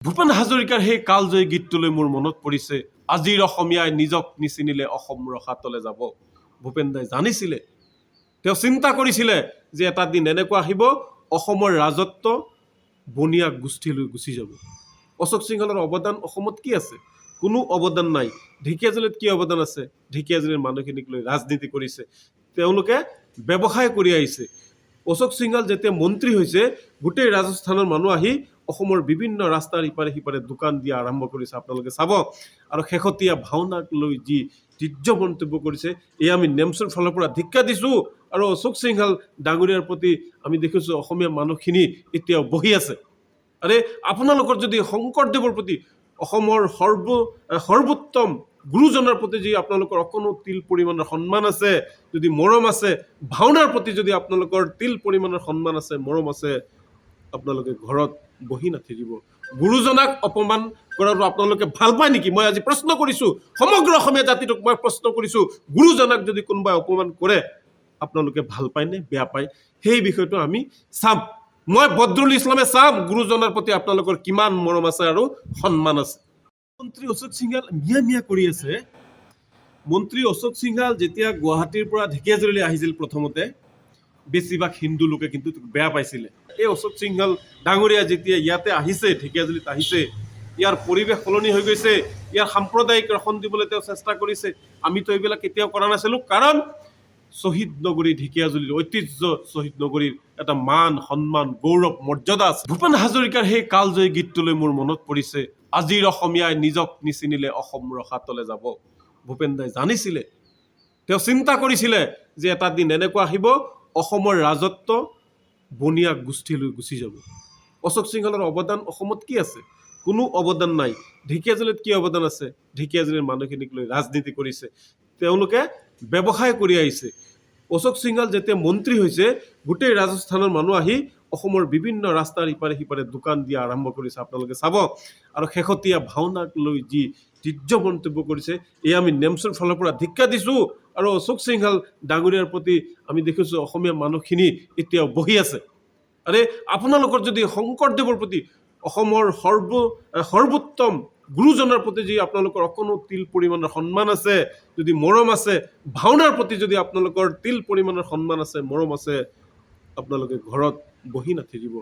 ভূপেন হাজৰিকাৰ সেই কালজয়ী গীতটোলৈ মোৰ মনত পৰিছে, আজিৰ অসমীয়াই নিজক নিচিনিলে অসম ৰসাতলে যাব। ভূপেন দাই জানিছিলে, তেওঁ চিন্তা কৰিছিলে যে এটা দিন এনেকুৱা আহিব অসমৰ ৰাজত্ব বনিয়া গোষ্ঠীলৈ গুচি যাব। অশোক সিংহলৰ অৱদান অসমত কি আছে? কোনো অৱদান নাই। ঢেকীয়াজুলিত কি অৱদান আছে? ঢেকীয়াজুলিৰ মানুহখিনিক লৈ ৰাজনীতি কৰিছে, তেওঁলোকে ব্যৱসায় কৰি আহিছে। অশোক সিংহল যেতিয়া মন্ত্ৰী হৈছে, গোটেই ৰাজস্থানৰ মানুহ আহি অসমৰ বিভিন্ন ৰাস্তাৰ ইপাৰে সিপাৰে দোকান দিয়া আৰম্ভ কৰিছে, আপোনালোকে চাব। আৰু শেহতীয়া ভাওনাক লৈ যি তীৰ্য মন্তব্য কৰিছে, এয়া আমি নেমচৰ ফালৰ পৰা ধিক্কাৰ দিছোঁ। আৰু অশোক সিংহল ডাঙৰীয়াৰ প্ৰতি আমি দেখিছোঁ অসমীয়া মানুহখিনি এতিয়াও বহি আছে। আৰে আপোনালোকৰ যদি শংকৰদেৱৰ প্ৰতি অসমৰ সৰ্বোত্তম গুৰুজনৰ প্ৰতি যদি আপোনালোকৰ অকণো তিল পৰিমাণৰ সন্মান আছে, যদি মৰম আছে, ভাওনাৰ প্ৰতি যদি আপোনালোকৰ তিল পৰিমাণৰ সন্মান আছে, মৰম আছে, আপোনালোকে ঘৰত বহি নাথাকিব। গুৰুজনাক অপমান কৰাটো আপোনালোকে ভাল পায় নেকি? মই আজি প্ৰশ্ন কৰিছোঁ, সমগ্ৰ অসমীয়া জাতিটোক মই প্ৰশ্ন কৰিছোঁ, গুৰুজনাক যদি কোনোবাই অপমান কৰে আপোনালোকে ভাল পায়নে বেয়া পায়? সেই বিষয়টো আমি চাম। মই বদৰুল ইছলামে চাম গুৰুজনাৰ প্ৰতি আপোনালোকৰ কিমান মৰম আছে আৰু সন্মান আছে। মন্ত্ৰী অশোক সিংহল মিয়া কৰি আছে। মন্ত্ৰী অশোক সিংহল যেতিয়া গুৱাহাটীৰ পৰা ঢেকীয়াজুলিলৈ আহিছিল, প্ৰথমতে বেছিভাগ হিন্দু লোকে কিন্তু বেয়া পাইছিলে। এই অশোক সিংহল ডাঙৰীয়া যেতিয়া ইয়াতে আহিছে, ঢেকীয়াজুলিত আহিছে, ইয়াৰ পৰিৱেশ সলনি হৈ গৈছে, ইয়াৰ সাম্প্ৰদায়িক ৰসন দিবলৈ তেওঁ চেষ্টা কৰিছে। আমিতো এইবিলাক কেতিয়াও কৰা নাছিলোঁ, কাৰণ শ্বহীদ নগৰী ঢেকীয়াজুলিৰ ঐতিহ্য, শ্বহীদ নগৰীৰ এটা মান সন্মান গৌৰৱ মৰ্যাদা আছে। ভূপেন হাজৰিকাৰ সেই কালজয়ী গীতটোলৈ মোৰ মনত পৰিছে, আজিৰ অসমীয়াই নিজক নিচিনিলে অসম ৰসাতলে যাব। ভূপেন দাই জানিছিলে, তেওঁ চিন্তা কৰিছিলে যে এটা দিন এনেকুৱা আহিব অসমৰ ৰাজত্ব বনিয়া গোষ্ঠীলৈ গুচি যাব। অশোক সিংহলৰ অৱদান অসমত কি আছে? কোনো অৱদান নাই। ঢেকীয়াজুলিত কি অৱদান আছে? ঢেকীয়াজুলিৰ মানুহখিনিক লৈ ৰাজনীতি কৰিছে, তেওঁলোকে ব্যৱসায় কৰি আহিছে। অশোক সিংহল যেতিয়া মন্ত্ৰী হৈছে, গোটেই ৰাজস্থানৰ মানুহ আহি অসমৰ বিভিন্ন ৰাস্তাৰ ইপাৰে সিপাৰে দোকান দিয়া আৰম্ভ কৰিছে, আপোনালোকে চাব। আৰু শেহতীয়া ভাওনাক লৈ যি তীৰ্য মন্তব্য কৰিছে, এয়া আমি নেমচৰ ফালৰ পৰা ধিক্কাৰ দিছোঁ। আৰু অশোক সিংহল ডাঙৰীয়াৰ প্ৰতি আমি দেখিছোঁ অসমীয়া মানুহখিনি এতিয়াও বহি আছে। আৰে আপোনালোকৰ যদি শংকৰদেৱৰ প্ৰতি অসমৰ সৰ্বোত্তম গুৰুজনৰ প্ৰতি যদি আপোনালোকৰ অকণো তিল পৰিমাণৰ সন্মান আছে, যদি মৰম আছে, ভাওনাৰ প্ৰতি যদি আপোনালোকৰ তিল পৰিমাণৰ সন্মান আছে, মৰম আছে, আপোনালোকে ঘৰত বহি নাথাকিব।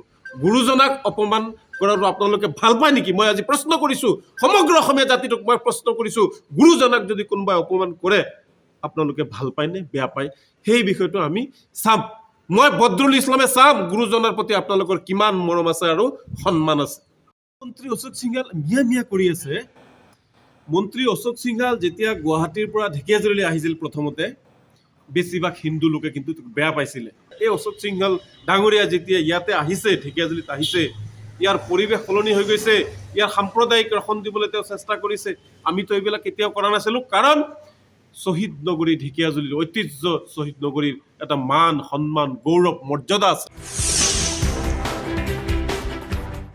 গুৰুজনাক অপমান কৰাটো আপোনালোকে ভাল পায় নেকি? মই আজি প্ৰশ্ন কৰিছোঁ, সমগ্ৰ অসমীয়া জাতিটোক মই প্ৰশ্ন কৰিছোঁ, গুৰুজনাক যদি কোনোবাই অপমান কৰে আপোনালোকে ভাল পায়নে বেয়া পায়? সেই বিষয়টো আমি চাম। মই বদৰুল ইছলামে চাম গুৰুজনাৰ প্ৰতি আপোনালোকৰ কিমান মৰম আছে আৰু সন্মান আছে। মন্ত্ৰী অশোক সিংহল মিয়া কৰি আছে। মন্ত্ৰী অশোক সিংহল যেতিয়া গুৱাহাটীৰ পৰা ঢেকীয়াজুলিলৈ আহিছিল, প্ৰথমতে বেছিভাগ হিন্দু লোকে কিন্তু বেয়া পাইছিলে। এই অশোক সিংহল ডাঙৰীয়া যেতিয়া ইয়াতে আহিছে, ঢেকীয়াজুলিত আহিছে, ইয়াৰ পৰিৱেশ সলনি হৈ গৈছে, ইয়াৰ সাম্প্ৰদায়িক ৰসন দিবলৈ তেওঁ চেষ্টা কৰিছে। আমিতো এইবিলাক কেতিয়াও কৰা নাছিলোঁ, কাৰণ শ্বহীদ নগৰী ঢেকীয়াজুলিৰ ঐতিহ্য, শ্বহীদ নগৰীৰ এটা মান সন্মান গৌৰৱ মৰ্যাদা আছে।